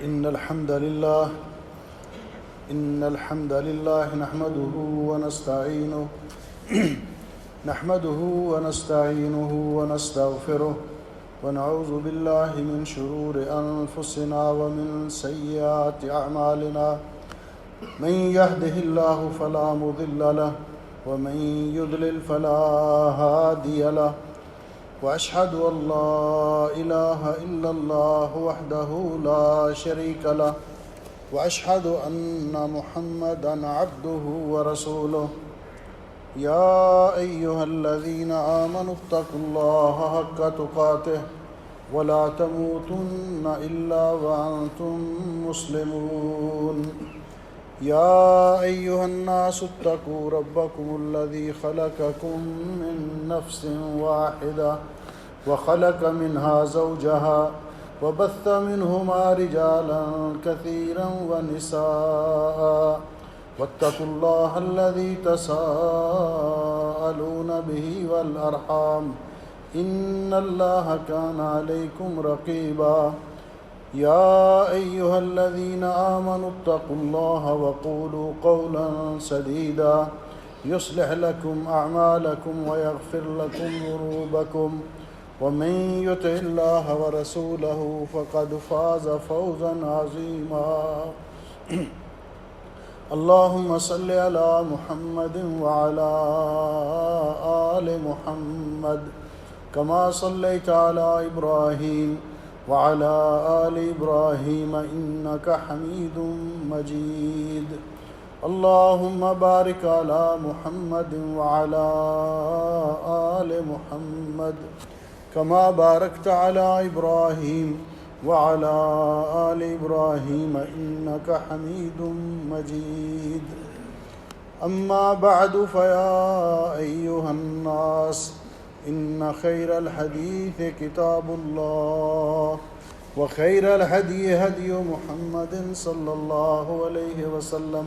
إن الحمد لله نحمده ونستعينه ونستغفره ونعوذ بالله من شرور أنفسنا ومن سيئات أعمالنا من يهده الله فلا مضل له ومن يضلل فلا هادي له وأشهد أن لا إله إلا الله وحده لا شريك له وأشهد أن محمدًا عبده ورسوله يا أيها الذين آمنوا اتقوا الله حق تقاته ولا تموتن إلا وأنتم مسلمون يا أيها الناس اتقوا ربكم الذي خلقكم من نفس واحدة وخلق منها زوجها وبث منهما رجالا كثيرا ونساء واتقوا الله الذي تساءلون به والأرحام إن الله كان عليكم رقيبا يا أيها الذين آمنوا اتقوا الله وقولوا قولا سديدا يصلح لكم أعمالكم ويغفر لكم ذنوبكم ومن يطع الله ورسوله فقد فاز فوزا عظيما اللهم صل على محمد وعلى آل محمد كما صليت على إبراهيم وعلى آل إبراهيم إنك حميد مجيد اللهم بارك على محمد وعلى آل محمد كما باركت على إبراهيم وعلى آل إبراهيم إنك حميد مجيد أما بعد فيا أيها الناس إن خير الحديث كتاب الله وخير الهدي هدي محمد صلى الله عليه وسلم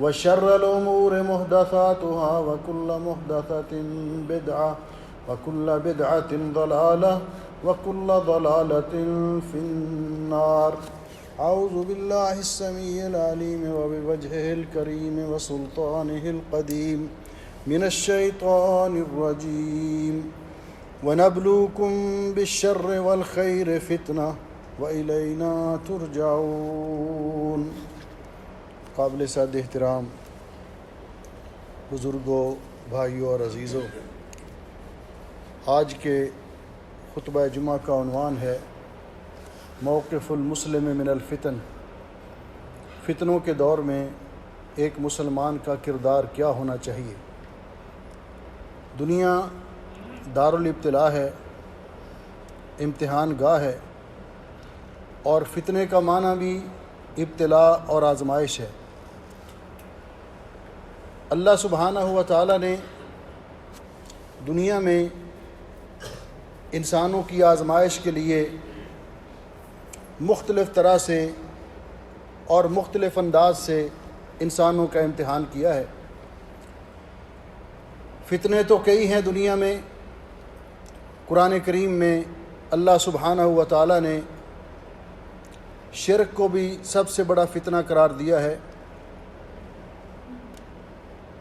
وشر الأمور محدثاتها وكل محدثة بدعة وكل بدعة ضلالة وكل ضلالة في النار أعوذ بالله السميع العليم وبوجهه الكريم وسلطانه القديم من الشيطان الرجيم ونبلوكم بالشر والخير فتنة وإلينا ترجعون۔ قابل صد احترام بزرگوں، بھائیوں اور عزیزوں، آج کے خطبہ جمعہ کا عنوان ہے موقف المسلم من الفتن۔ فتنوں کے دور میں ایک مسلمان کا کردار کیا ہونا چاہیے۔ دنیا دارالابتلاء ہے، امتحان گاہ ہے، اور فتنے کا معنی بھی ابتلاء اور آزمائش ہے۔ اللہ سبحانہ و تعالی نے دنیا میں انسانوں کی آزمائش کے لیے مختلف طرح سے اور مختلف انداز سے انسانوں کا امتحان کیا ہے۔ فتنے تو کئی ہیں دنیا میں۔ قرآن کریم میں اللہ سبحانہ و تعالی نے شرک کو بھی سب سے بڑا فتنہ قرار دیا ہے۔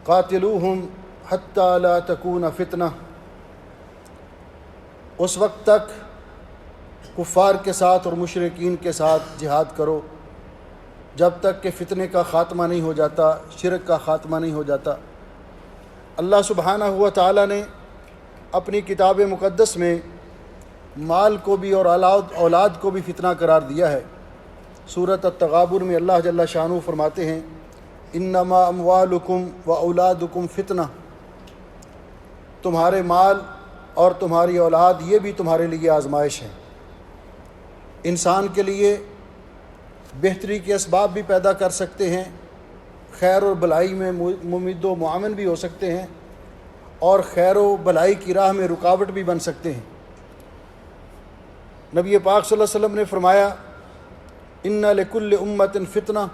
قاتلوہم حتی لا تکون فتنہ، اس وقت تک کفار کے ساتھ اور مشرکین کے ساتھ جہاد کرو جب تک کہ فتنے کا خاتمہ نہیں ہو جاتا، شرک کا خاتمہ نہیں ہو جاتا۔ اللہ سبحانہ و تعالی نے اپنی کتاب مقدس میں مال کو بھی اور اولاد کو بھی فتنہ قرار دیا ہے۔ سورۃ التغابن میں اللہ جل شانہ فرماتے ہیں انما اموالکم و اولادکم فتنہ، تمہارے مال اور تمہاری اولاد یہ بھی تمہارے لیے آزمائش ہے۔ انسان کے لیے بہتری کے اسباب بھی پیدا کر سکتے ہیں، خیر و بلائی میں ممد و معاون بھی ہو سکتے ہیں، اور خیر و بلائی کی راہ میں رکاوٹ بھی بن سکتے ہیں۔ نبی پاک صلی اللہ علیہ وسلم نے فرمایا ان لکل امت فتنہ،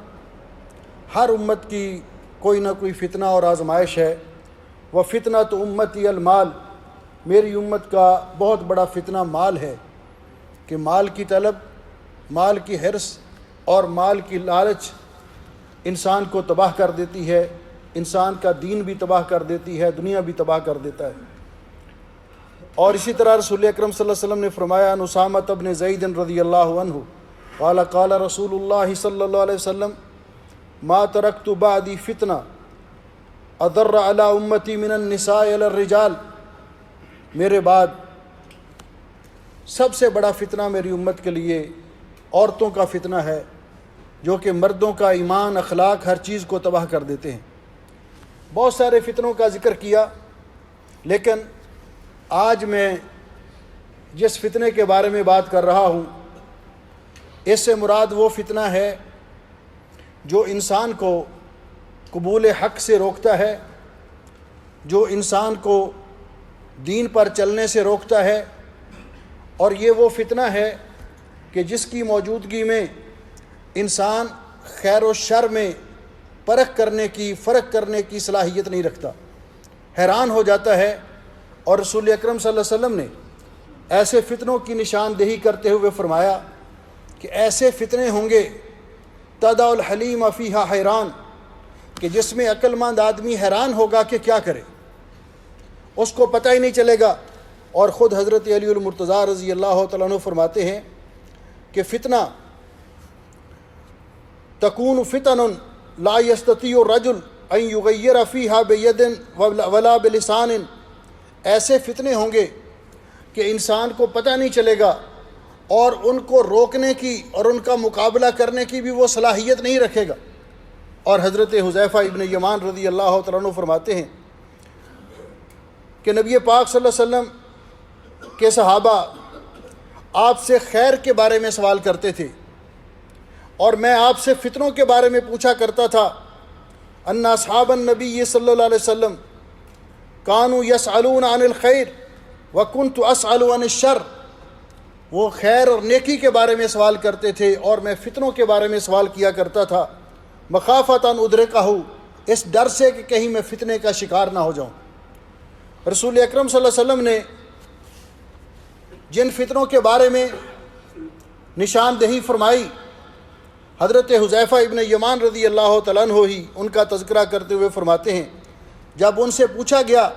ہر امت کی کوئی نہ کوئی فتنہ اور آزمائش ہے۔ وہ فتنہ تو امتی المال، میری امت کا بہت بڑا فتنہ مال ہے کہ مال کی طلب، مال کی حرص اور مال کی لالچ انسان کو تباہ کر دیتی ہے، انسان کا دین بھی تباہ کر دیتی ہے، دنیا بھی تباہ کر دیتا ہے۔ اور اسی طرح رسول اکرم صلی اللہ علیہ وسلم نے فرمایا، ان اسامہ بن زید رضی اللہ عنہ قال قال رسول اللہ صلی اللہ علیہ وسلم ما ترکت بعدی فتنہ اضر علی امتی من النساء علی الرجال، میرے بعد سب سے بڑا فتنہ میری امت کے لیے عورتوں کا فتنہ ہے، جو کہ مردوں کا ایمان، اخلاق، ہر چیز کو تباہ کر دیتے ہیں۔ بہت سارے فتنوں کا ذکر کیا، لیکن آج میں جس فتنے کے بارے میں بات کر رہا ہوں، اس سے مراد وہ فتنہ ہے جو انسان کو قبول حق سے روکتا ہے، جو انسان کو دین پر چلنے سے روکتا ہے، اور یہ وہ فتنہ ہے کہ جس کی موجودگی میں انسان خیر و شر میں فرق کرنے کی صلاحیت نہیں رکھتا، حیران ہو جاتا ہے۔ اور رسول اکرم صلی اللہ علیہ وسلم نے ایسے فتنوں کی نشاندہی کرتے ہوئے فرمایا کہ ایسے فتنے ہوں گے تدع الحلیم فیہا حیران، کہ جس میں عقل مند آدمی حیران ہوگا کہ کیا کرے، اس کو پتہ ہی نہیں چلے گا۔ اور خود حضرت علی المرتضیٰ رضی اللہ تعالیٰ عنہ فرماتے ہیں کہ فتنہ تکون فتن لا یستطیع الرجل ان یغیر فیہا بید ولا بلسان، ایسے فتنے ہوں گے کہ انسان کو پتہ نہیں چلے گا، اور ان کو روکنے کی اور ان کا مقابلہ کرنے کی بھی وہ صلاحیت نہیں رکھے گا۔ اور حضرت حذیفہ ابن یمان رضی اللہ تعالیٰ عنہ فرماتے ہیں کہ نبی پاک صلی اللہ علیہ وسلم کے صحابہ آپ سے خیر کے بارے میں سوال کرتے تھے، اور میں آپ سے فتنوں کے بارے میں پوچھا کرتا تھا۔ ان اصحاب النبی صلی اللہ علیہ وسلم کانوا یسألون عن الخیر وکنت اسأل عن الشر، وہ خیر اور نیکی کے بارے میں سوال کرتے تھے اور میں فتنوں کے بارے میں سوال کیا کرتا تھا، مخافۃ ان ادرکہ، اس ڈر سے کہ کہیں میں فتنے کا شکار نہ ہو جاؤں۔ رسول اکرم صلی اللہ علیہ وسلم نے جن فتنوں کے بارے میں نشاندہی فرمائی، حضرت حذیفہ ابن یمان رضی اللہ تعالیٰ عنہ ہی ان کا تذکرہ کرتے ہوئے فرماتے ہیں، جب ان سے پوچھا گیا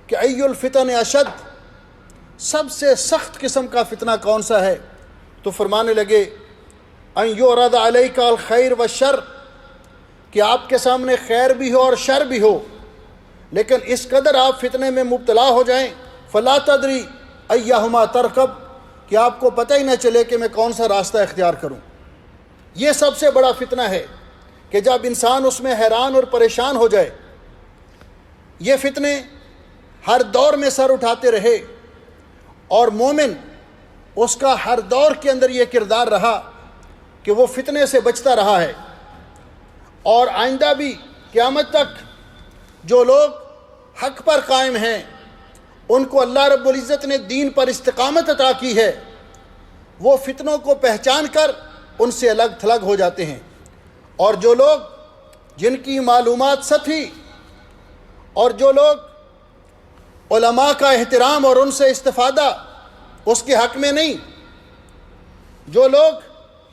کہ ای الفتن اشد، سب سے سخت قسم کا فتنہ کون سا ہے، تو فرمانے لگے ان یعرض علیک الخیر والشر، کہ آپ کے سامنے خیر بھی ہو اور شر بھی ہو، لیکن اس قدر آپ فتنے میں مبتلا ہو جائیں، فلا تدری ایہما ترکب، کہ آپ کو پتہ ہی نہ چلے کہ میں کون سا راستہ اختیار کروں۔ یہ سب سے بڑا فتنہ ہے کہ جب انسان اس میں حیران اور پریشان ہو جائے۔ یہ فتنے ہر دور میں سر اٹھاتے رہے، اور مومن اس کا ہر دور کے اندر یہ کردار رہا کہ وہ فتنے سے بچتا رہا ہے، اور آئندہ بھی قیامت تک جو لوگ حق پر قائم ہیں ان کو اللہ رب العزت نے دین پر استقامت عطا کی ہے، وہ فتنوں کو پہچان کر ان سے الگ تھلگ ہو جاتے ہیں۔ اور جو لوگ جن کی معلومات سطحی، اور جو لوگ علماء کا احترام اور ان سے استفادہ اس کے حق میں نہیں، جو لوگ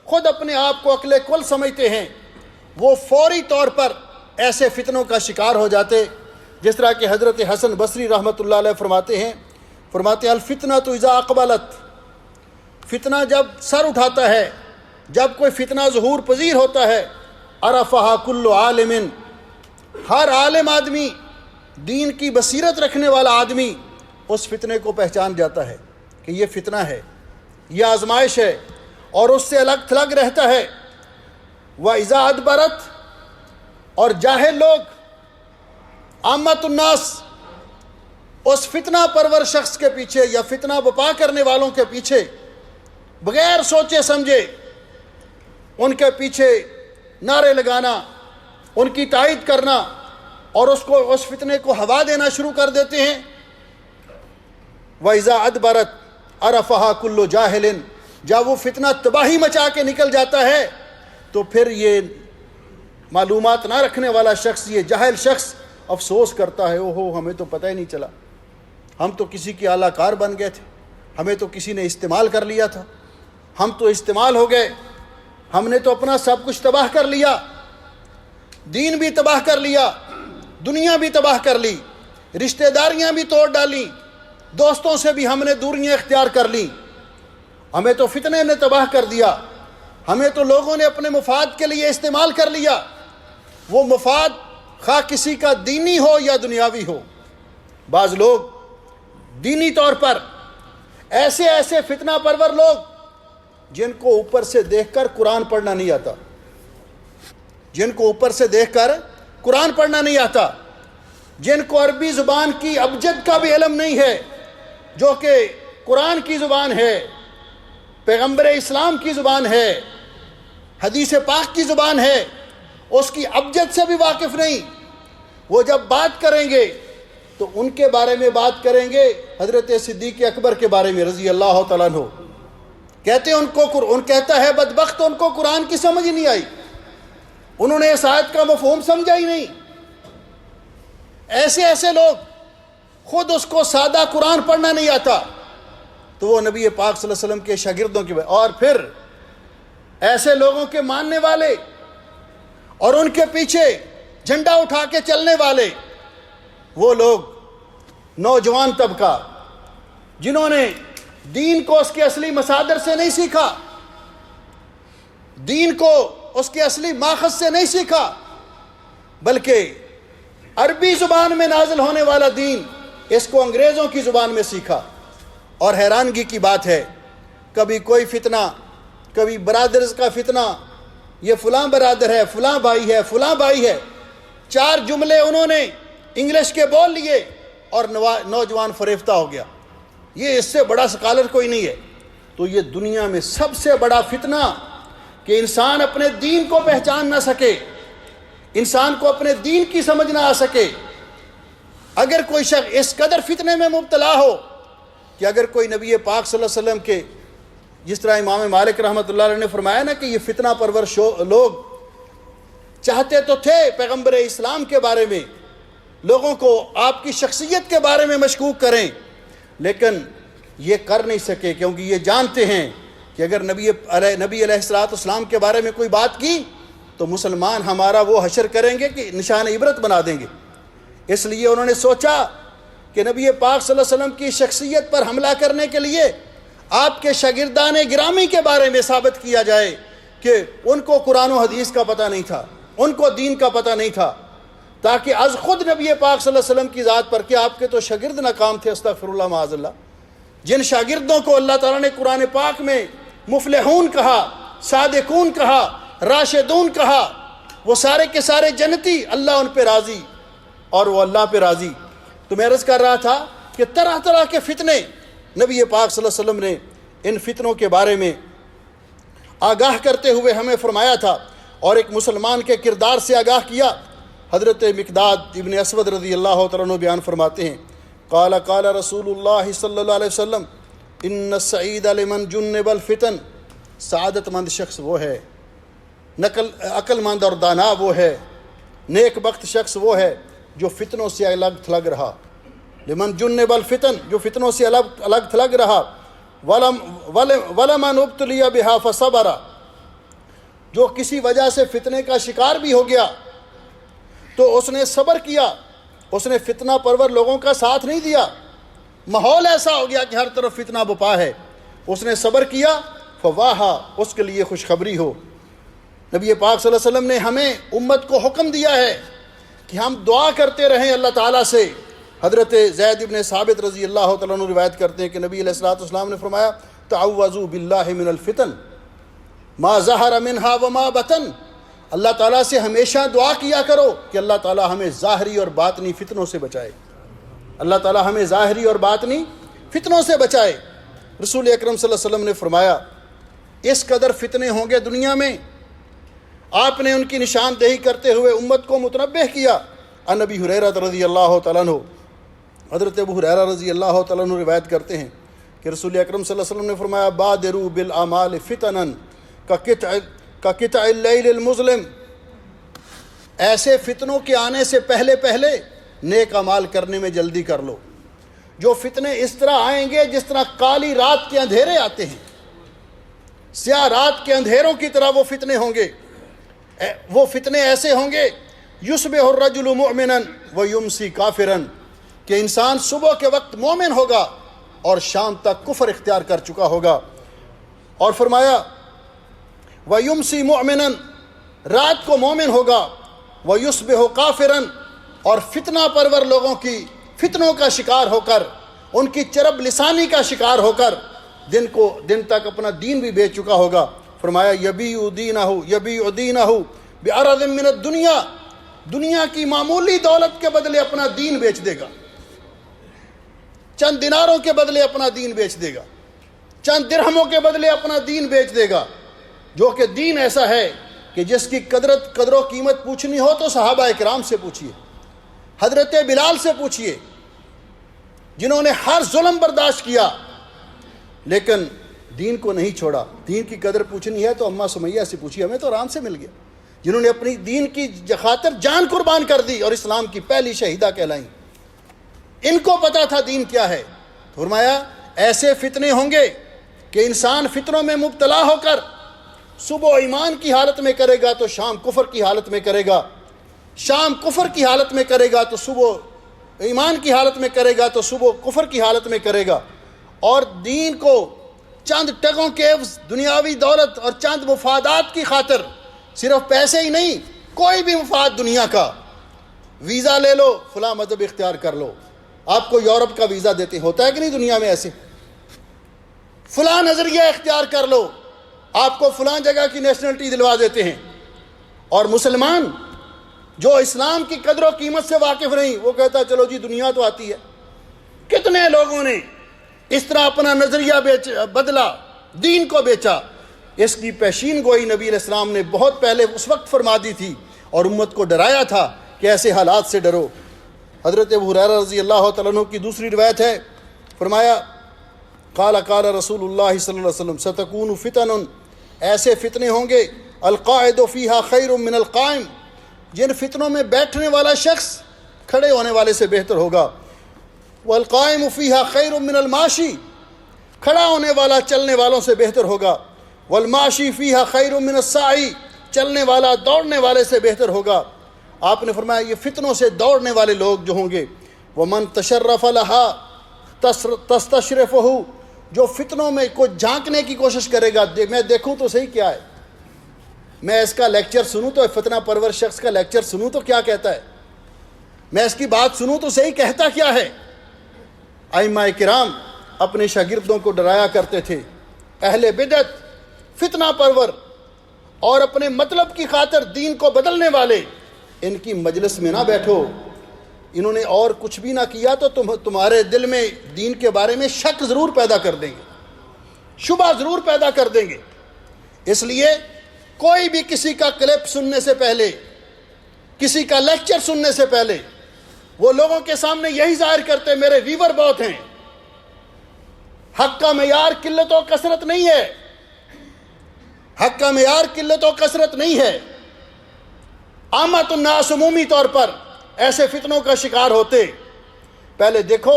خود اپنے آپ کو عقل کل سمجھتے ہیں، وہ فوری طور پر ایسے فتنوں کا شکار ہو جاتے، جس طرح کہ حضرت حسن بصری رحمۃ اللہ علیہ فرماتے ہیں الفتنۃ اذا اقبلت، فتنہ جب سر اٹھاتا ہے، جب کوئی فتنہ ظہور پذیر ہوتا ہے، عرفہا کل عالم، ہر عالم آدمی، دین کی بصیرت رکھنے والا آدمی اس فتنے کو پہچان جاتا ہے کہ یہ فتنہ ہے، یہ آزمائش ہے، اور اس سے الگ تھلگ رہتا ہے۔ وَإِذَا أَدْبَرَتْ، اور جاہل لوگ، عامۃ الناس، اس فتنہ پرور شخص کے پیچھے یا فتنہ بپا کرنے والوں کے پیچھے بغیر سوچے سمجھے ان کے پیچھے نعرے لگانا، ان کی تائید کرنا، اور اس فتنے کو ہوا دینا شروع کر دیتے ہیں۔ وَإِذَا أَدْبَرَتْ عَرَفَهَا كُلُّ جَاهِلٍ، جب وہ فتنہ تباہی مچا کے نکل جاتا ہے تو پھر یہ معلومات نہ رکھنے والا شخص، یہ جاہل شخص افسوس کرتا ہے، اوہو ہمیں تو پتہ ہی نہیں چلا، ہم تو کسی کی اعلیٰ کار بن گئے تھے، ہمیں تو کسی نے استعمال کر لیا تھا، ہم تو استعمال ہو گئے۔ ہم نے تو اپنا سب کچھ تباہ کر لیا، دین بھی تباہ کر لیا، دنیا بھی تباہ کر لی، رشتہ داریاں بھی توڑ ڈالیں، دوستوں سے بھی ہم نے دوریاں اختیار کر لیں، ہمیں تو فتنے نے تباہ کر دیا، ہمیں تو لوگوں نے اپنے مفاد کے لیے استعمال کر لیا، وہ مفاد خواہ کسی کا دینی ہو یا دنیاوی ہو۔ بعض لوگ دینی طور پر ایسے فتنہ پرور لوگ جن کو اوپر سے دیکھ کر قرآن پڑھنا نہیں آتا، جن کو اوپر سے دیکھ کر قرآن پڑھنا نہیں آتا، جن کو عربی زبان کی ابجد کا بھی علم نہیں ہے، جو کہ قرآن کی زبان ہے، پیغمبر اسلام کی زبان ہے، حدیث پاک کی زبان ہے، اس کی ابجد سے بھی واقف نہیں، وہ جب بات کریں گے تو ان کے بارے میں بات کریں گے حضرت صدیق اکبر کے بارے میں رضی اللہ تعالیٰ عنہ، کہتے ہیں ان کہتا ہے بدبخت ان کو قرآن کی سمجھ ہی نہیں آئی، انہوں نے اس آیت کا مفہوم سمجھا ہی نہیں۔ ایسے لوگ خود اس کو سادہ قرآن پڑھنا نہیں آتا تو وہ نبی پاک صلی اللہ علیہ وسلم کے شاگردوں کے، اور پھر ایسے لوگوں کے ماننے والے اور ان کے پیچھے جھنڈا اٹھا کے چلنے والے وہ لوگ نوجوان طبقہ جنہوں نے دین کو اس کے اصلی مصادر سے نہیں سیکھا، دین کو اس کے اصلی ماخذ سے نہیں سیکھا، بلکہ عربی زبان میں نازل ہونے والا دین اس کو انگریزوں کی زبان میں سیکھا۔ اور حیرانگی کی بات ہے، کبھی کوئی فتنہ، کبھی برادرز کا فتنہ، یہ فلاں برادر ہے، فلاں بھائی ہے، فلاں بھائی ہے، 4 جملے انہوں نے انگلش کے بول لیے اور نوجوان فریفتہ ہو گیا، یہ اس سے بڑا سکالر کوئی نہیں ہے۔ تو یہ دنیا میں سب سے بڑا فتنہ کہ انسان اپنے دین کو پہچان نہ سکے، انسان کو اپنے دین کی سمجھ نہ آ سکے۔ اگر کوئی شخص اس قدر فتنے میں مبتلا ہو کہ اگر کوئی نبی پاک صلی اللہ علیہ وسلم کے، جس طرح امام مالک رحمۃ اللہ علیہ نے فرمایا نا کہ یہ فتنہ پرور لوگ چاہتے تو تھے پیغمبر اسلام کے بارے میں لوگوں کو آپ کی شخصیت کے بارے میں مشکوک کریں، لیکن یہ کر نہیں سکے، کیونکہ یہ جانتے ہیں کہ اگر نبی علیہ السلام کے بارے میں کوئی بات کی تو مسلمان ہمارا وہ حشر کریں گے کہ نشان عبرت بنا دیں گے۔ اس لیے انہوں نے سوچا کہ نبی پاک صلی اللہ علیہ وسلم کی شخصیت پر حملہ کرنے کے لیے آپ کے شاگردان گرامی کے بارے میں ثابت کیا جائے کہ ان کو قرآن و حدیث کا پتہ نہیں تھا، ان کو دین کا پتہ نہیں تھا، تاکہ از خود نبی پاک صلی اللہ علیہ وسلم کی ذات پر کہ آپ کے تو شاگرد ناکام تھے، استغفر اللہ معاذ اللہ، جن شاگردوں کو اللہ تعالیٰ نے قرآن پاک میں مفلحون کہا، صادقون کہا، راشدون کہا، وہ سارے کے سارے جنتی، اللہ ان پہ راضی اور وہ اللہ پہ راضی۔ تو میں عرض کر رہا تھا کہ طرح طرح کے فتنے نبی پاک صلی اللہ علیہ وسلم نے ان فتنوں کے بارے میں آگاہ کرتے ہوئے ہمیں فرمایا تھا اور ایک مسلمان کے کردار سے آگاہ کیا۔ حضرت مقداد ابن اسود رضی اللہ تعالیٰ عنہ بیان فرماتے ہیں، قال قال رسول اللہ صلی اللہ علیہ وسلم ان السعید لمن جنب الفتن، سعادت مند شخص وہ ہے، عقل مند اور دانا وہ ہے، نیک بخت شخص وہ ہے جو فتنوں سے الگ تھلگ رہا، لمن جنب الفتن، جو فتنوں سے الگ تھلگ رہا، ولمن ابتلی بہا فصبر، جو کسی وجہ سے فتنے کا شکار بھی ہو گیا تو اس نے صبر کیا، اس نے فتنہ پرور لوگوں کا ساتھ نہیں دیا، ماحول ایسا ہو گیا کہ ہر طرف فتنہ بپا ہے، اس نے صبر کیا، فواہا، اس کے لیے خوشخبری ہو۔ نبی پاک صلی اللہ علیہ وسلم نے ہمیں امت کو حکم دیا ہے کہ ہم دعا کرتے رہیں اللہ تعالیٰ سے۔ حضرت زید ابن ثابت رضی اللہ تعالیٰ عنہ روایت کرتے ہیں کہ نبی علیہ السلام نے فرمایا تعوذوا باللہ من الفتن ما ظہر منہا وما بطن، اللہ تعالیٰ سے ہمیشہ دعا کیا کرو کہ اللہ تعالیٰ ہمیں ظاہری اور باطنی فتنوں سے بچائے، اللہ تعالیٰ ہمیں ظاہری اور باطنی فتنوں سے بچائے۔ رسول اکرم صلی اللہ علیہ وسلم نے فرمایا اس قدر فتنے ہوں گے دنیا میں، آپ نے ان کی نشاندہی کرتے ہوئے امت کو متنبہ کیا۔ عن ابی ہریرہ رضی اللہ تعالیٰ عنہ، حضرت ابو ہریرہ رضی اللہ تعالیٰ عنہ روایت کرتے ہیں کہ رسول اکرم صلی اللہ علیہ وسلم نے فرمایا بادروا بالاعمال فتنا کقطع اللیل المظلم، ایسے فتنوں کے آنے سے پہلے نیک اعمال کرنے میں جلدی کر لو۔ جو فتنے اس طرح آئیں گے جس طرح کالی رات کے اندھیرے آتے ہیں، سیاہ رات کے اندھیروں کی طرح وہ فتنے ہوں گے. وہ فتنے ایسے ہوں گے یصبح الرجل مؤمنا ویمسی کافرا، کہ انسان صبح کے وقت مومن ہوگا اور شام تک کفر اختیار کر چکا ہوگا. اور فرمایا ویمسی مؤمنا، رات کو مومن ہوگا، ویصبح کافرا، اور فتنہ پرور لوگوں کی فتنوں کا شکار ہو کر، ان کی چرب لسانی کا شکار ہو کر دن تک اپنا دین بھی بیچ چکا ہوگا. فرمایا یبیع دینہ بعرض من الدنیا، دنیا کی معمولی دولت کے بدلے اپنا دین بیچ دے گا، چند دیناروں کے بدلے اپنا دین بیچ دے گا، چند درہموں کے بدلے اپنا دین بیچ دے گا. جو کہ دین ایسا ہے کہ جس کی قدر و قیمت پوچھنی ہو تو صحابہ اکرام سے پوچھئے، حضرت بلال سے پوچھئے، جنہوں نے ہر ظلم برداشت کیا لیکن دین کو نہیں چھوڑا. دین کی قدر پوچھنی ہے تو اماں سمیہ سے پوچھئے، ہمیں تو آرام سے مل گیا، جنہوں نے اپنی دین کی خاطر جان قربان کر دی اور اسلام کی پہلی شہیدہ کہلائیں. ان کو پتا تھا دین کیا ہے. فرمایا ایسے فتنے ہوں گے کہ انسان فتنوں میں مبتلا ہو کر صبح ایمان کی حالت میں کرے گا تو شام کفر کی حالت میں کرے گا، شام کفر کی حالت میں کرے گا تو صبح ایمان کی حالت میں کرے گا تو صبح کفر کی حالت میں کرے گا. اور دین کو چند ٹگوں کے عوض دنیاوی دولت اور چند مفادات کی خاطر، صرف پیسے ہی نہیں، کوئی بھی مفاد دنیا کا، ویزا لے لو، فلاں مذہب اختیار کر لو، آپ کو یورپ کا ویزا دیتے ہیں، ہوتا ہے کہ نہیں دنیا میں ایسے، فلاں نظریہ اختیار کر لو، آپ کو فلاں جگہ کی نیشنلٹی دلوا دیتے ہیں. اور مسلمان جو اسلام کی قدر و قیمت سے واقف نہیں، وہ کہتا ہے چلو جی دنیا تو آتی ہے. کتنے لوگوں نے اس طرح اپنا نظریہ بدلا، دین کو بیچا. اس کی پیشین گوئی نبی علیہ السلام نے بہت پہلے اس وقت فرما دی تھی اور امت کو ڈرایا تھا کہ ایسے حالات سے ڈرو. حضرت ابو ہریرہ رضی اللہ تعالیٰ عنہ کی دوسری روایت ہے، فرمایا قال رسول اللہ صلی اللہ علیہ وسلم ستکون فتن، ایسے فتنے ہوں گے القاعد فیہا خیر من القائم، جن فتنوں میں بیٹھنے والا شخص کھڑے ہونے والے سے بہتر ہوگا. والقائم فیہا خیر من الماشی، کھڑا ہونے والا چلنے والوں سے بہتر ہوگا. والماشی فیہا خیر من الساعی، چلنے والا دوڑنے والے سے بہتر ہوگا. آپ نے فرمایا یہ فتنوں سے دوڑنے والے لوگ جو ہوں گے، ومن تشرف لها تستشرفہ، جو فتنوں میں کو جھانکنے کی کوشش کرے گا، میں دیکھوں تو صحیح کیا ہے، میں اس کا لیکچر سنوں تو فتنہ پرور شخص کا لیکچر سنوں تو کیا کہتا ہے، میں اس کی بات سنوں تو صحیح کہتا کیا ہے. ائمہ کرام اپنے شاگردوں کو ڈرایا کرتے تھے، اہل بدعت، فتنہ پرور اور اپنے مطلب کی خاطر دین کو بدلنے والے، ان کی مجلس میں نہ بیٹھو. انہوں نے اور کچھ بھی نہ کیا تو تمہارے دل میں دین کے بارے میں شک ضرور پیدا کر دیں گے، شبہ ضرور پیدا کر دیں گے. اس لیے کوئی بھی کسی کا کلپ سننے سے پہلے، کسی کا لیکچر سننے سے پہلے وہ لوگوں کے سامنے یہی ظاہر کرتے میرے ویور بہت ہیں. حق کا معیار قلت و کثرت نہیں ہے، حق کا معیار قلت و کثرت نہیں ہے. عامت الناس عمومی طور پر ایسے فتنوں کا شکار ہوتے. پہلے دیکھو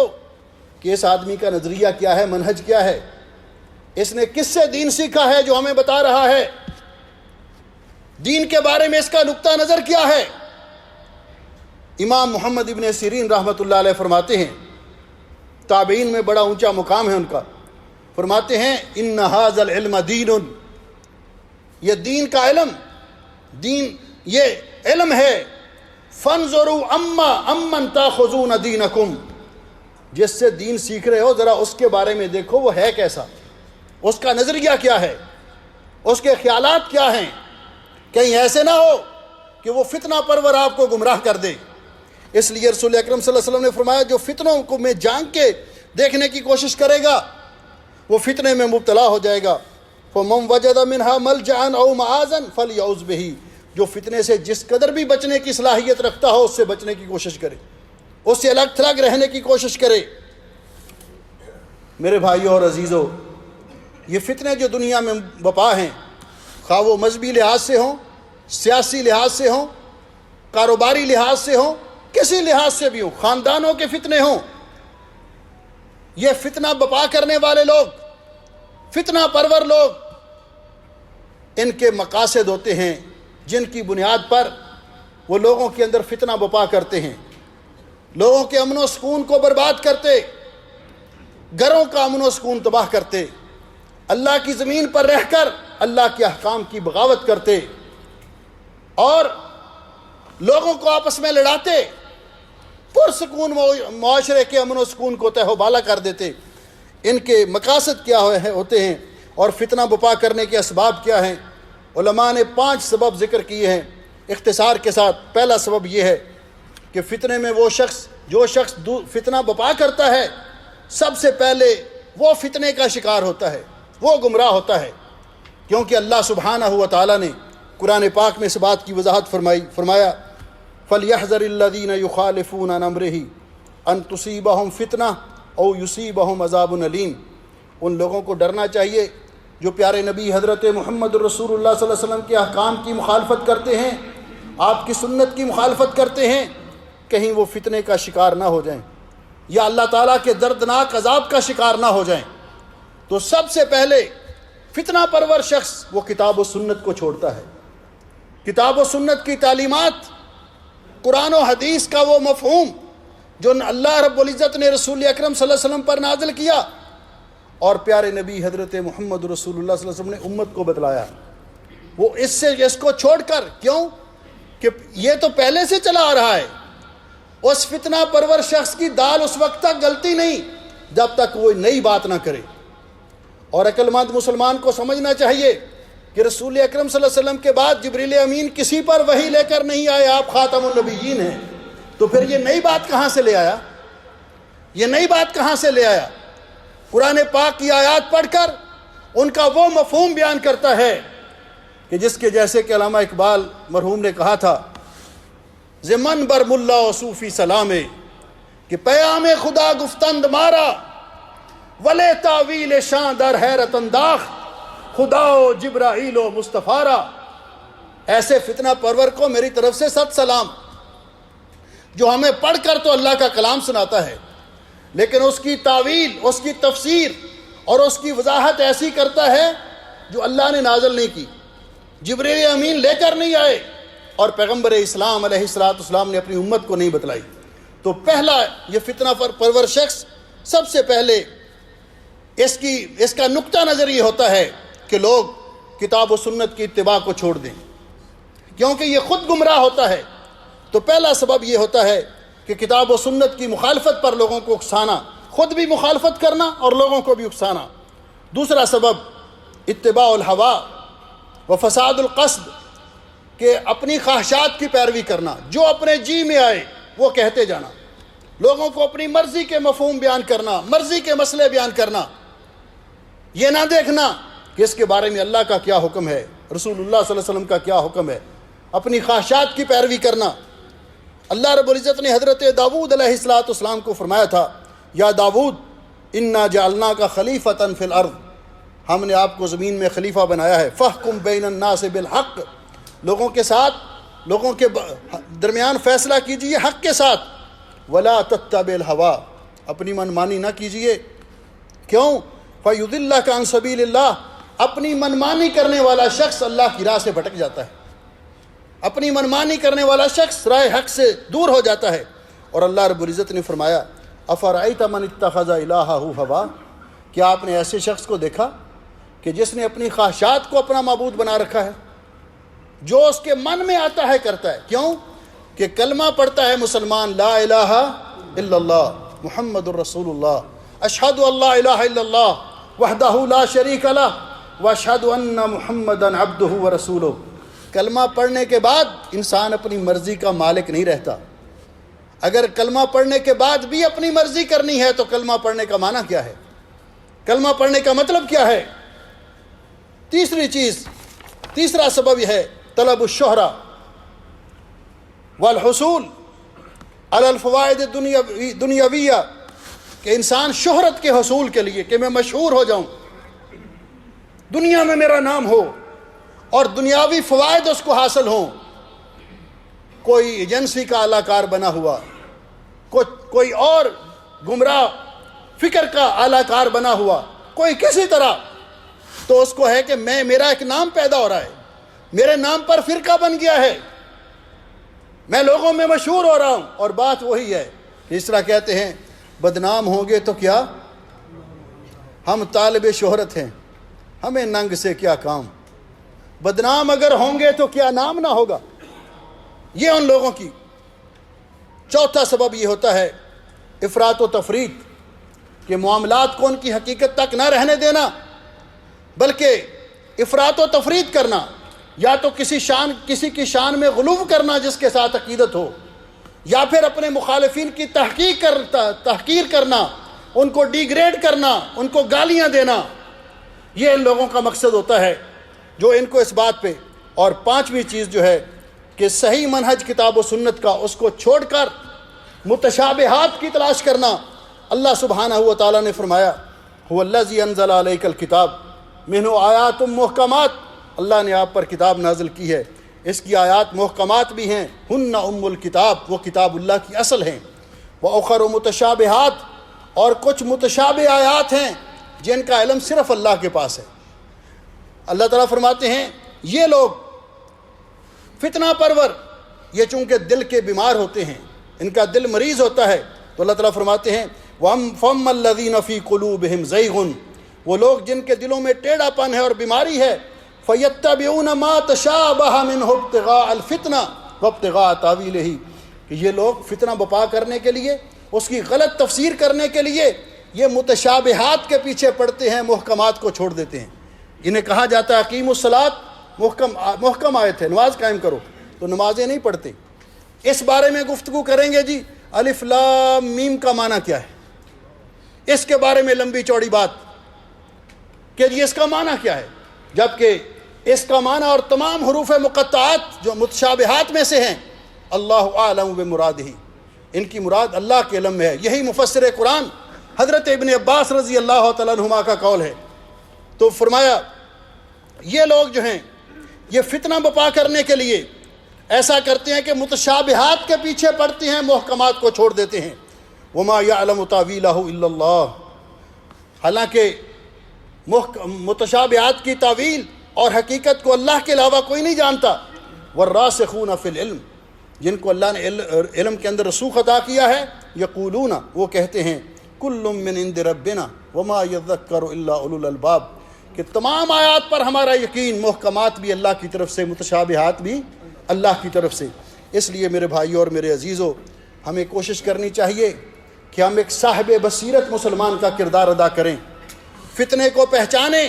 کہ اس آدمی کا نظریہ کیا ہے، منہج کیا ہے، اس نے کس سے دین سیکھا ہے جو ہمیں بتا رہا ہے، دین کے بارے میں اس کا نقطہ نظر کیا ہے. امام محمد ابن سیرین رحمۃ اللہ علیہ فرماتے ہیں، تابعین میں بڑا اونچا مقام ہے ان کا، فرماتے ہیں ان ھذا العلم دین، یہ دین کا علم، دین یہ علم ہے. فانظروا امن تاخذون دینکم، جس سے دین سیکھ رہے ہو ذرا اس کے بارے میں دیکھو وہ ہے کیسا، اس کا نظریہ کیا ہے، اس کے خیالات کیا ہیں. کہیں ایسے نہ ہو کہ وہ فتنہ پرور آپ کو گمراہ کر دے. اس لیے رسول اکرم صلی اللہ علیہ وسلم نے فرمایا جو فتنوں کو میں جانگ کے دیکھنے کی کوشش کرے گا وہ فتنے میں مبتلا ہو جائے گا. فَمَنْ وَجَدَ مِنْهَا مَلْجَعًا أَوْ مَعَاذًا فَلْيَعُوذْ بِهِ، جو فتنے سے جس قدر بھی بچنے کی صلاحیت رکھتا ہو اس سے بچنے کی کوشش کرے، اس سے الگ تھلگ رہنے کی کوشش کرے. میرے بھائیوں اور عزیزوں، یہ فتنے جو دنیا میں بپا ہیں، خواہ وہ مذہبی لحاظ سے ہوں، سیاسی لحاظ سے ہوں، کاروباری لحاظ سے ہوں، کسی لحاظ سے بھی ہوں، خاندانوں کے فتنے ہوں، یہ فتنہ بپا کرنے والے لوگ، فتنہ پرور لوگ ان کے مقاصد ہوتے ہیں جن کی بنیاد پر وہ لوگوں کے اندر فتنہ بپا کرتے ہیں، لوگوں کے امن و سکون کو برباد کرتے، گھروں کا امن و سکون تباہ کرتے، اللہ کی زمین پر رہ کر اللہ کے احکام کی بغاوت کرتے اور لوگوں کو آپس میں لڑاتے، پرسکون معاشرے کے امن و سکون کو تہو بالا کر دیتے۔ ان کے مقاصد کیا ہوتے ہیں اور فتنہ بپا کرنے کے اسباب کیا ہیں؟ علماء نے 5 سبب ذکر کیے ہیں اختصار کے ساتھ۔ پہلا سبب یہ ہے کہ فتنے میں جو شخص فتنہ بپا کرتا ہے، سب سے پہلے وہ فتنے کا شکار ہوتا ہے، وہ گمراہ ہوتا ہے، کیونکہ اللہ سبحانہ و تعالیٰ نے قرآن پاک میں اس بات کی وضاحت فرمایا فَلْيَحْذَرِ الَّذِينَ يُخَالِفُونَ عَنْ أَمْرِهِ أَن تُصِيبَهُمْ فِتْنَةٌ أَوْ يُصِيبَهُمْ عَذَابٌ أَلِيمٌ۔ ان لوگوں کو ڈرنا چاہیے جو پیارے نبی حضرت محمد رسول اللہ صلی اللہ علیہ وسلم کے احکام کی مخالفت کرتے ہیں، آپ کی سنت کی مخالفت کرتے ہیں، کہیں وہ فتنے کا شکار نہ ہو جائیں یا اللہ تعالیٰ کے دردناک عذاب کا شکار نہ ہو جائیں۔ تو سب سے پہلے فتنہ پرور شخص وہ کتاب و سنت کو چھوڑتا ہے، کتاب و سنت کی تعلیمات، قرآن و حدیث کا وہ مفہوم جو اللہ رب العزت نے رسول اکرم صلی اللہ علیہ وسلم پر نازل کیا اور پیارے نبی حضرت محمد رسول اللہ صلی اللہ علیہ وسلم نے امت کو بتلایا، وہ اس کو چھوڑ کر، کیوں کہ یہ تو پہلے سے چلا آ رہا ہے، اس فتنہ پرور شخص کی دال اس وقت تک گلتی نہیں جب تک وہ نئی بات نہ کرے۔ اور عقل مند مسلمان کو سمجھنا چاہیے کہ رسول اکرم صلی اللہ علیہ وسلم کے بعد جبریل امین کسی پر وحی لے کر نہیں آئے، آپ خاتم النبیین ہیں، تو پھر یہ نئی بات کہاں سے لے آیا؟ یہ نئی بات کہاں سے لے آیا؟ قرآن پاک کی آیات پڑھ کر ان کا وہ مفہوم بیان کرتا ہے کہ جس کے جیسے کہ علامہ اقبال مرحوم نے کہا تھا زمن بر ملا و صوفی سلامے کہ پیام خدا گفتند مارا ولے تاویل شاں در حیرت انداخ خدا و جبرائیل و مصطفیٰ۔ ایسے فتنہ پرور کو میری طرف سے 7 سلام، جو ہمیں پڑھ کر تو اللہ کا کلام سناتا ہے لیکن اس کی تعویل، اس کی تفسیر اور اس کی وضاحت ایسی کرتا ہے جو اللہ نے نازل نہیں کی، جبریل امین لے کر نہیں آئے اور پیغمبر اسلام علیہ السلام نے اپنی امت کو نہیں بتلائی۔ تو پہلا یہ فتنہ پرور شخص سب سے پہلے اس کا نقطہ نظر یہ ہوتا ہے کہ لوگ کتاب و سنت کی اتباع کو چھوڑ دیں، کیونکہ یہ خود گمراہ ہوتا ہے۔ تو پہلا سبب یہ ہوتا ہے کہ کتاب و سنت کی مخالفت پر لوگوں کو اکسانا، خود بھی مخالفت کرنا اور لوگوں کو بھی اکسانا۔ دوسرا سبب اتباع الہوا و فساد القصد، کہ اپنی خواہشات کی پیروی کرنا، جو اپنے جی میں آئے وہ کہتے جانا، لوگوں کو اپنی مرضی کے مفہوم بیان کرنا، مرضی کے مسئلے بیان کرنا، یہ نہ دیکھنا کہ اس کے بارے میں اللہ کا کیا حکم ہے، رسول اللہ صلی اللہ علیہ وسلم کا کیا حکم ہے، اپنی خواہشات کی پیروی کرنا۔ اللہ رب العزت نے حضرت داؤد علیہ السلام کو فرمایا تھا یا داؤد انا جعلناک خلیفۃ فی الارض، ہم نے آپ کو زمین میں خلیفہ بنایا ہے، فاحکم بین الناس بالحق، لوگوں کے ساتھ، لوگوں کے درمیان فیصلہ کیجئے حق کے ساتھ، ولا تتبع الہوا، اپنی منمانی نہ کیجئے، کیوں؟ فیضلک عن سبیل اللہ، اپنی منمانی کرنے والا شخص اللہ کی راہ سے بھٹک جاتا ہے، اپنی منمانی کرنے والا شخص راہ حق سے دور ہو جاتا ہے۔ اور اللہ رب العزت نے فرمایا افرأیت من اتخذ الہہ ہوا، کیا آپ نے ایسے شخص کو دیکھا کہ جس نے اپنی خواہشات کو اپنا معبود بنا رکھا ہے، جو اس کے من میں آتا ہے کرتا ہے، کیوں کہ کلمہ پڑھتا ہے مسلمان لا الہ الا اللہ محمد الرسول اللہ، اشہد ان لا الہ الا اللہ وحدہ لا شریک لہ واشہد ان محمدا عبدہ ورسولہ۔ کلمہ پڑھنے کے بعد انسان اپنی مرضی کا مالک نہیں رہتا۔ اگر کلمہ پڑھنے کے بعد بھی اپنی مرضی کرنی ہے تو کلمہ پڑھنے کا معنی کیا ہے؟ کلمہ پڑھنے کا مطلب کیا ہے؟ تیسرا سبب یہ ہے طلب الشہرہ والحصول علی الفوائد دنیاویہ، کہ انسان شہرت کے حصول کے لیے، کہ میں مشہور ہو جاؤں، دنیا میں میرا نام ہو اور دنیاوی فوائد اس کو حاصل ہوں۔ کوئی ایجنسی کا اعلی کار بنا ہوا، کوئی اور گمراہ فکر کا اعلی کار بنا ہوا، کوئی کسی طرح تو اس کو ہے کہ میرا ایک نام پیدا ہو رہا ہے، میرے نام پر فرقہ بن گیا ہے، میں لوگوں میں مشہور ہو رہا ہوں۔ اور بات وہی ہے، اس طرح کہتے ہیں بدنام ہوں گے تو کیا، ہم طالب شہرت ہیں، ہمیں ننگ سے کیا کام، بدنام اگر ہوں گے تو کیا نام نہ ہوگا۔ یہ ان لوگوں کی چوتھا سبب یہ ہوتا ہے افراط و تفریط، کہ معاملات کو ان کی حقیقت تک نہ رہنے دینا، بلکہ افراط و تفریط کرنا، یا تو کسی کی شان میں غلو کرنا جس کے ساتھ عقیدت ہو، یا پھر اپنے مخالفین کی تحقیر کرنا، ان کو ڈیگریڈ کرنا، ان کو گالیاں دینا۔ یہ ان لوگوں کا مقصد ہوتا ہے جو ان کو اس بات پہ۔ اور پانچویں چیز جو ہے کہ صحیح منہج کتاب و سنت کا، اس کو چھوڑ کر متشابہات کی تلاش کرنا۔ اللہ سبحانہ و تعالیٰ نے فرمایا هو الذی انزل علیک الکتاب منہ آیات محکمات، اللہ نے آپ پر کتاب نازل کی ہے، اس کی آیات محکمات بھی ہیں، ہن ام الکتاب، وہ کتاب اللہ کی اصل ہیں، وَأُخَرُ متشابہات، اور کچھ متشابہ آیات ہیں جن کا علم صرف اللہ کے پاس ہے۔ اللہ تعالیٰ فرماتے ہیں یہ لوگ فتنہ پرور، یہ چونکہ دل کے بیمار ہوتے ہیں، ان کا دل مریض ہوتا ہے، تو اللہ تعالیٰ فرماتے ہیں فَأَمَّا الَّذِينَ فِي قُلُوبِهِمْ زَيْغٌ، وہ لوگ جن کے دلوں میں ٹیڑھا پن ہے اور بیماری ہے، فَيَتَّبِعُونَ مَا تَشَابَهَ مِنْهُ ابْتِغَاءَ الْفِتْنَةِ وَابْتِغَاءَ تَأْوِيلِهِ، کہ یہ لوگ فتنہ بپا کرنے کے لیے، اس کی غلط تفسیر کرنے کے لیے یہ متشابہات کے پیچھے پڑتے ہیں، محکمات کو چھوڑ دیتے ہیں۔ انہیں کہا جاتا ہے اقیموا الصلاۃ، محکم آیت ہے، نماز قائم کرو، تو نمازیں نہیں پڑھتے۔ اس بارے میں گفتگو کریں گے جی الف لام میم کا معنی کیا ہے، اس کے بارے میں لمبی چوڑی بات کہ جی اس کا معنی کیا ہے، جبکہ اس کا معنی اور تمام حروف مقطعات جو متشابہات میں سے ہیں، اللہ اعلم بمرادہ، ان کی مراد اللہ کے علم میں ہے۔ یہی مفسر قرآن حضرت ابن عباس رضی اللہ تعالیٰ عنہما کا قول ہے۔ تو فرمایا یہ لوگ جو ہیں یہ فتنہ بپا کرنے کے لیے ایسا کرتے ہیں کہ متشابہات کے پیچھے پڑتے ہیں، محکمات کو چھوڑ دیتے ہیں۔ وما یعلم تاویلہ الا اللہ، حالانکہ متشابہات کی تعویل اور حقیقت کو اللہ کے علاوہ کوئی نہیں جانتا۔ والراسخون فی العلم، جن کو اللہ نے علم کے اندر رسوخ عطا کیا ہے، یقولون، وہ کہتے ہیں کل من عند ربنا وما یذکر الا اولو الالباب، کہ تمام آیات پر ہمارا یقین، محکمات بھی اللہ کی طرف سے، متشابہات بھی اللہ کی طرف سے۔ اس لیے میرے بھائیوں اور میرے عزیزوں، ہمیں کوشش کرنی چاہیے کہ ہم ایک صاحب بصیرت مسلمان کا کردار ادا کریں، فتنے کو پہچانیں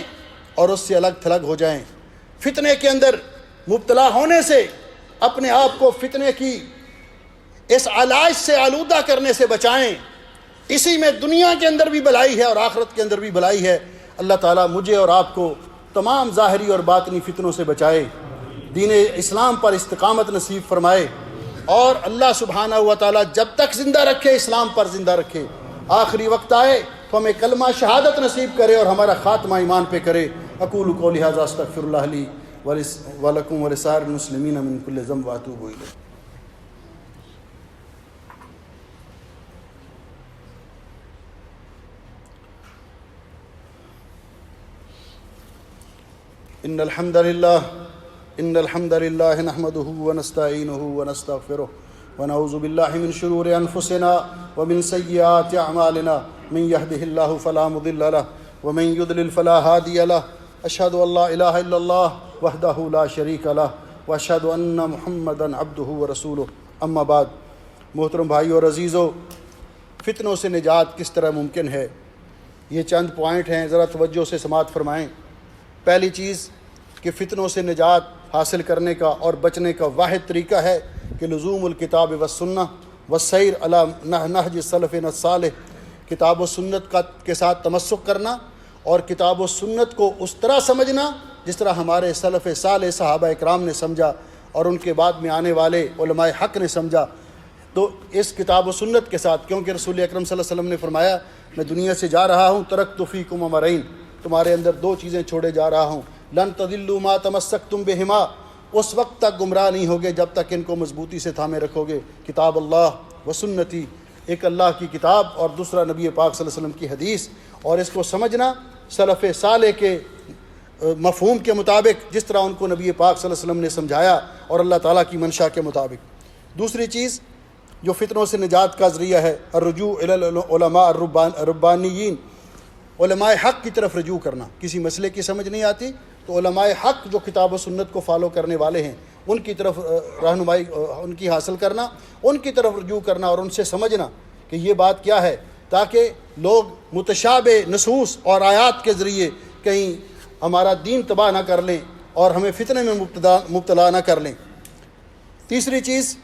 اور اس سے الگ تھلگ ہو جائیں، فتنے کے اندر مبتلا ہونے سے اپنے آپ کو فتنے کی اس علاج سے آلودہ کرنے سے بچائیں۔ اسی میں دنیا کے اندر بھی بھلائی ہے اور آخرت کے اندر بھی بھلائی ہے۔ اللہ تعالیٰ مجھے اور آپ کو تمام ظاہری اور باطنی فتنوں سے بچائے، دین اسلام پر استقامت نصیب فرمائے، اور اللہ سبحانہ و تعالیٰ جب تک زندہ رکھے اسلام پر زندہ رکھے، آخری وقت آئے تو ہمیں کلمہ شہادت نصیب کرے اور ہمارا خاتمہ ایمان پہ کرے۔ اقول قولی ھذا استغفر اللہ لی ولکم ولسائر المسلمین من کل ذنب واتوب الیہ۔ ان الحمد للہ نحمده ونستعینه ونستغفره ونعوذ باللہ من شرور انفسنا ومن سیئات اعمالنا، من يهده اللہ فلا مضل له ومن يضلل فلا هادی له، اشهد ان لا الہ الا اللہ وحدہ لا شریک له واشهد ان محمدا عبدہ ورسولہ۔ اما بعد، محترم بھائیو اور عزیزو، فتنوں سے نجات کس طرح ممکن ہے، یہ چند پوائنٹ ہیں، ذرا توجہ سے سماعت فرمائیں۔ پہلی چیز کہ فتنوں سے نجات حاصل کرنے کا اور بچنے کا واحد طریقہ ہے کہ لزوم الکتاب والسنہ والسیر علی نہج سلفنا الصالح، کتاب و سنت کے ساتھ تمسک کرنا اور کتاب و سنت کو اس طرح سمجھنا جس طرح ہمارے سلف صالح صحابہ اکرام نے سمجھا اور ان کے بعد میں آنے والے علماء حق نے سمجھا۔ تو اس کتاب و سنت کے ساتھ، کیونکہ رسول اکرم صلی اللہ علیہ وسلم نے فرمایا میں دنیا سے جا رہا ہوں ترکت فیکم امرین، تمہارے اندر دو چیزیں چھوڑے جا رہا ہوں، لن تضلوا ما تمسکتم بہما، اس وقت تک گمراہ نہیں ہوگے جب تک ان کو مضبوطی سے تھامے رکھو گے، کتاب اللہ و سنتی، ایک اللہ کی کتاب اور دوسرا نبی پاک صلی اللہ علیہ وسلم کی حدیث، اور اس کو سمجھنا سلف صالح کے مفہوم کے مطابق جس طرح ان کو نبی پاک صلی اللہ علیہ وسلم نے سمجھایا اور اللہ تعالیٰ کی منشا کے مطابق۔ دوسری چیز جو فتنوں سے نجات کا ذریعہ ہے، الرجوع الی العلماء الربانیین، علماء حق کی طرف رجوع کرنا۔ کسی مسئلے کی سمجھ نہیں آتی تو علماء حق جو کتاب و سنت کو فالو کرنے والے ہیں ان کی طرف رہنمائی ان کی حاصل کرنا، ان کی طرف رجوع کرنا اور ان سے سمجھنا کہ یہ بات کیا ہے، تاکہ لوگ متشابہ نصوص اور آیات کے ذریعے کہیں ہمارا دین تباہ نہ کر لیں اور ہمیں فتنے میں مبتلا نہ کر لیں۔ تیسری چیز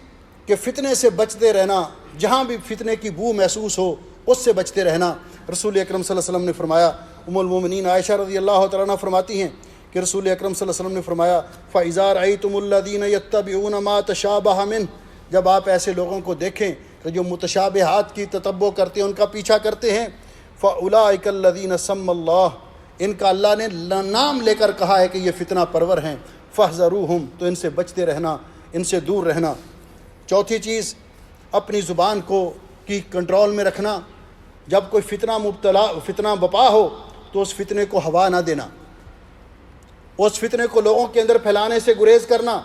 کہ فتنے سے بچتے رہنا، جہاں بھی فتنے کی بو محسوس ہو اس سے بچتے رہنا۔ رسول اکرم صلی اللہ علیہ وسلم نے فرمایا، ام المومنین عائشہ رضی اللہ تعالیٰ عنہ فرماتی ہیں کہ رسول اکرم صلی اللہ علیہ وسلم نے فرمایا، فَإِذَا رَأَيْتُمُ الَّذِينَ يَتَّبِعُونَ مَا تَشَابَهَ مِنْهُ، جب آپ ایسے لوگوں کو دیکھیں کہ جو متشابہات کی تتبع کرتے ہیں، ان کا پیچھا کرتے ہیں، فَأُولَٰئِكَ الَّذِينَ سَمَّ اللَّهُ، ان کا اللہ نے نام لے کر کہا ہے کہ یہ فتنہ پرور ہیں، فَاحْذَرُوهُمْ، تو ان سے بچتے رہنا، ان سے دور رہنا۔ چوتھی چیز اپنی زبان کو کی کنٹرول میں رکھنا، جب کوئی فتنہ بپا ہو تو اس فتنے کو ہوا نہ دینا، اس فتنے کو لوگوں کے اندر پھیلانے سے گریز کرنا،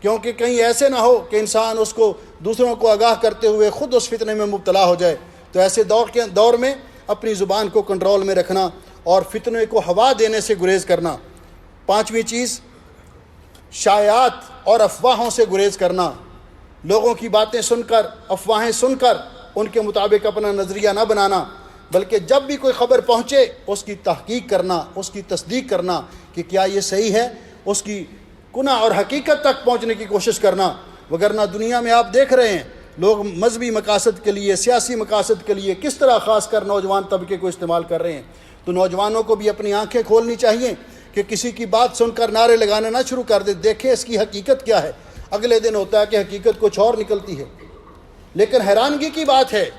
کیونکہ کہیں ایسے نہ ہو کہ انسان اس کو دوسروں کو آگاہ کرتے ہوئے خود اس فتنے میں مبتلا ہو جائے۔ تو ایسے دور میں اپنی زبان کو کنٹرول میں رکھنا اور فتنے کو ہوا دینے سے گریز کرنا۔ پانچویں چیز شائعات اور افواہوں سے گریز کرنا، لوگوں کی باتیں سن کر، افواہیں سن کر ان کے مطابق اپنا نظریہ نہ بنانا، بلکہ جب بھی کوئی خبر پہنچے اس کی تحقیق کرنا، اس کی تصدیق کرنا کہ کیا یہ صحیح ہے، اس کی کنہ اور حقیقت تک پہنچنے کی کوشش کرنا۔ وگرنہ دنیا میں آپ دیکھ رہے ہیں لوگ مذہبی مقاصد کے لیے، سیاسی مقاصد کے لیے کس طرح خاص کر نوجوان طبقے کو استعمال کر رہے ہیں۔ تو نوجوانوں کو بھی اپنی آنکھیں کھولنی چاہیے کہ کسی کی بات سن کر نعرے لگانا نہ شروع کر دے، دیکھیں اس کی حقیقت کیا ہے۔ اگلے دن ہوتا ہے کہ حقیقت کچھ اور نکلتی ہے۔ لیکن حیرانگی کی بات ہے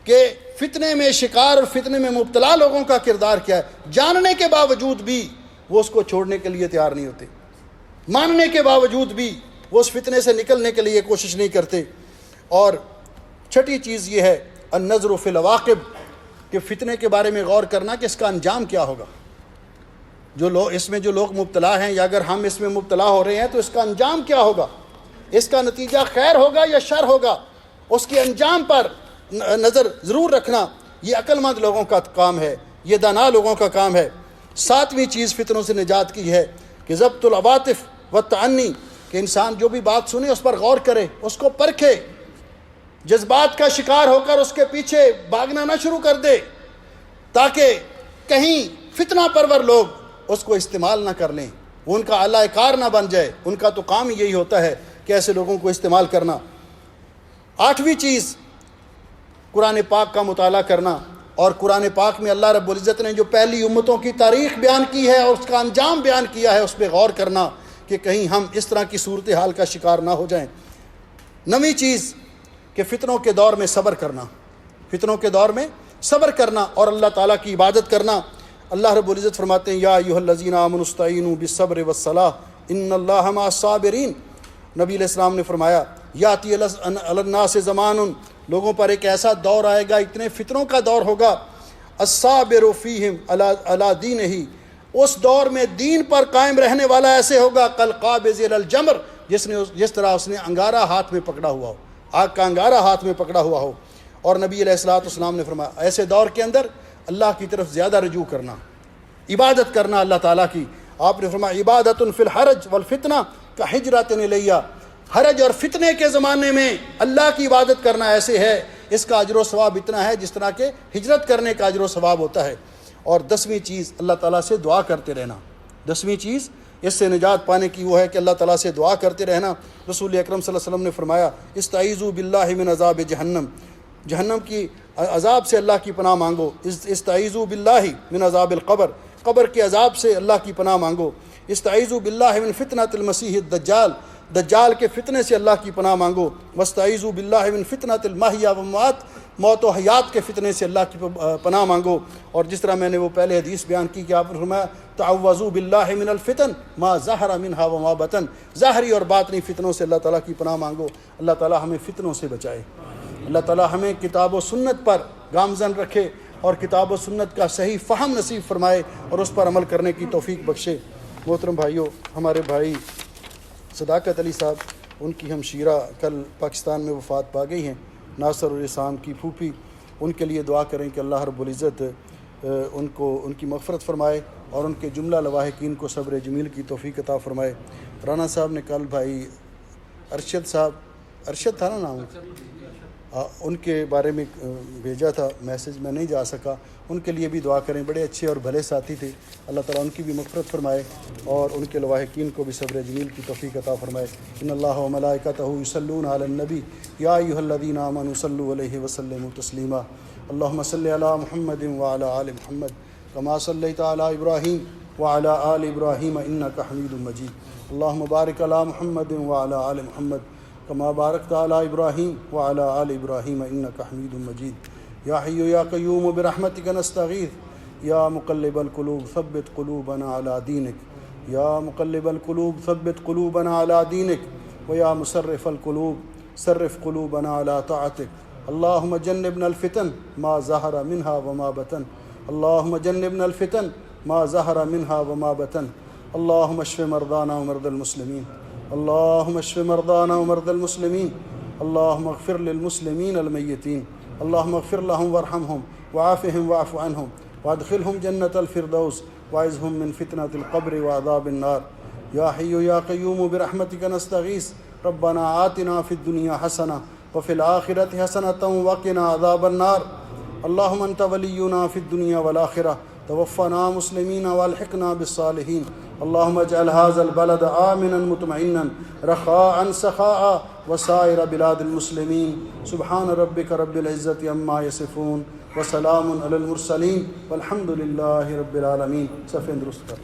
کہ فتنے میں شکار اور فتنے میں مبتلا لوگوں کا کردار کیا ہے، جاننے کے باوجود بھی وہ اس کو چھوڑنے کے لیے تیار نہیں ہوتے، ماننے کے باوجود بھی وہ اس فتنے سے نکلنے کے لیے کوشش نہیں کرتے۔ اور چھٹی چیز یہ ہے النظر فی العواقب، کہ فتنے کے بارے میں غور کرنا کہ اس کا انجام کیا ہوگا۔ اس میں جو لوگ مبتلا ہیں یا اگر ہم اس میں مبتلا ہو رہے ہیں تو اس کا انجام کیا ہوگا، اس کا نتیجہ خیر ہوگا یا شر ہوگا، اس کے انجام پر نظر ضرور رکھنا۔ یہ عقل مند لوگوں کا کام ہے، یہ دانا لوگوں کا کام ہے۔ ساتویں چیز فتنوں سے نجات کی ہے کہ ضبط العواطف والتعنی، کہ انسان جو بھی بات سنے اس پر غور کرے، اس کو پرکھے، جذبات کا شکار ہو کر اس کے پیچھے بھاگنا نہ شروع کر دے، تاکہ کہیں فتنہ پرور لوگ اس کو استعمال نہ کر لیں، وہ ان کا اعلی کار نہ بن جائے۔ ان کا تو کام یہی ہوتا ہے کہ ایسے لوگوں کو استعمال کرنا۔ آٹھویں چیز قرآن پاک کا مطالعہ کرنا، اور قرآن پاک میں اللہ رب العزت نے جو پہلی امتوں کی تاریخ بیان کی ہے اور اس کا انجام بیان کیا ہے اس پہ غور کرنا کہ کہیں ہم اس طرح کی صورتحال کا شکار نہ ہو جائیں۔ نویں چیز کہ فتنوں کے دور میں صبر کرنا، فتنوں کے دور میں صبر کرنا اور اللہ تعالیٰ کی عبادت کرنا۔ اللہ رب العزت فرماتے ہیں، یا ایھا الذین آمنوا استعینوا بالصبر والصلاۃ ان اللہ مع الصابرین۔ نبی علیہ السلام نے فرمایا، یاتی علی الناس زمان، لوگوں پر ایک ایسا دور آئے گا، اتنے فتنوں کا دور ہوگا، الصابر فیہم علی دینہ، اس دور میں دین پر قائم رہنے والا ایسے ہوگا کالقابض الی الجمر، جس طرح اس نے انگارہ ہاتھ میں پکڑا ہوا ہو، آگ کا انگارہ ہاتھ میں پکڑا ہوا ہو۔ اور نبی علیہ السلام نے فرمایا ایسے دور کے اندر اللہ کی طرف زیادہ رجوع کرنا، عبادت کرنا اللہ تعالیٰ کی۔ آپ نے فرمایا عبادۃ فی الحرج والفتنہ کہجرۃ الیہ، حرج اور فتنے کے زمانے میں اللہ کی عبادت کرنا ایسے ہے، اس کا اجر و ثواب اتنا ہے جس طرح کہ ہجرت کرنے کا اجر و ثواب ہوتا ہے۔ اور 10ویں چیز اللہ تعالیٰ سے دعا کرتے رہنا، 10ویں چیز اس سے نجات پانے کی وہ ہے کہ اللہ تعالیٰ سے دعا کرتے رہنا۔ رسول اکرم صلی اللہ علیہ وسلم نے فرمایا استعیذوا باللہ من عذاب جہنم، جہنم کی عذاب سے اللہ کی پناہ مانگو، استعیذوا باللہ من عذاب القبر، قبر کے عذاب سے اللہ کی پناہ مانگو، استعیذوا باللہ من فتنۃ المسیح الدجال، دجال کے فتنے سے اللہ کی پناہ مانگو، واستعیذوا باللہ من فتنۃ المحیا والممات، موت و حیات کے فتنے سے اللہ کی پناہ مانگو۔ اور جس طرح میں نے وہ پہلے حدیث بیان کی کہ آپ نے فرمایا تعوذوا باللہ من الفتن ما ظہر منہا وما بطن، ظاہری اور باطنی فتنوں سے اللہ تعالیٰ کی پناہ مانگو۔ اللہ تعالیٰ ہمیں فتنوں سے بچائے، اللہ تعالیٰ ہمیں کتاب و سنت پر گامزن رکھے اور کتاب و سنت کا صحیح فہم نصیب فرمائے اور اس پر عمل کرنے کی توفیق بخشے۔ محترم بھائیوں، ہمارے بھائی صداقت علی صاحب، ان کی ہمشیرہ کل پاکستان میں وفات پا گئی ہیں، ناصر الاسلام کی پھوپھی، ان کے لیے دعا کریں کہ اللہ رب العزت ان کی مغفرت فرمائے اور ان کے جملہ لواحقین کو صبر جمیل کی توفیق عطا فرمائے۔ رانا صاحب نے کل بھائی ارشد تھا نا نام، ان کے بارے میں بھیجا تھا میسج، میں نہیں جا سکا، ان کے لیے بھی دعا کریں، بڑے اچھے اور بھلے ساتھی تھے، اللہ تعالیٰ ان کی بھی مغفرت فرمائے اور ان کے لواحقین کو بھی صبر جمیل کی توفیق عطا فرمائے۔ ان اللہ و ملائکتہ یصلون علی النبی یا ایھا الذین آمنوا صلوا علیہ وسلموا تسلیما۔ اللہم صل علی محمد وعلی آل محمد کما صلیت علی ابراہیم وعلی آل ابراہیم انک حمید مجید۔ اللہم بارک علی محمد وعلی آل محمد کما بارکت علی ابراہیم وعلی آل ابراہیم انک حمید مجید۔ یا حی یا قیوم برحمتک نستغیث یا مقلب القلوب ثبت قلوبنا علی دینک یا مقلب القلوب ثبت قلوبنا علی دینک ویا مصرف القلوب صرف قلوبنا علی طاعتک۔ اللہم جنبنا الفتن ما ظہر منہا وما بطن، اللہم جنبنا الفتن ما ظہر منہا وما بطن۔ اللہم اشف مرضانا ومرضى المسلمین، اللہم اشف مرضانا ومرضى المسلمین، اللہم اغفر للمسلمین المیتین، اللہم اغفر لهم وارحمهم وعافهم واعف عنهم وادخلهم جنة الفردوس واعذهم من فتنة القبر وعذاب النار۔ یا حی یا قیوم برحمتک نستغیث ربنا آتنا فی الدنیا حسنہ وفی الآخرة حسنة وقنا عذاب النار۔ اللہم انت ولینا فی الدنیا والآخرہ توفنا مسلمین والحقنا بالصالحین۔ اللہم اجعل هذا البلد آمنا مطمئنا رخاء سخاء وسائر بلاد المسلمین۔ سبحان ربک رب العزت عما یصفون وسلام علی المرسلین والحمد للہ رب العالمین۔ صفحہ درست کر۔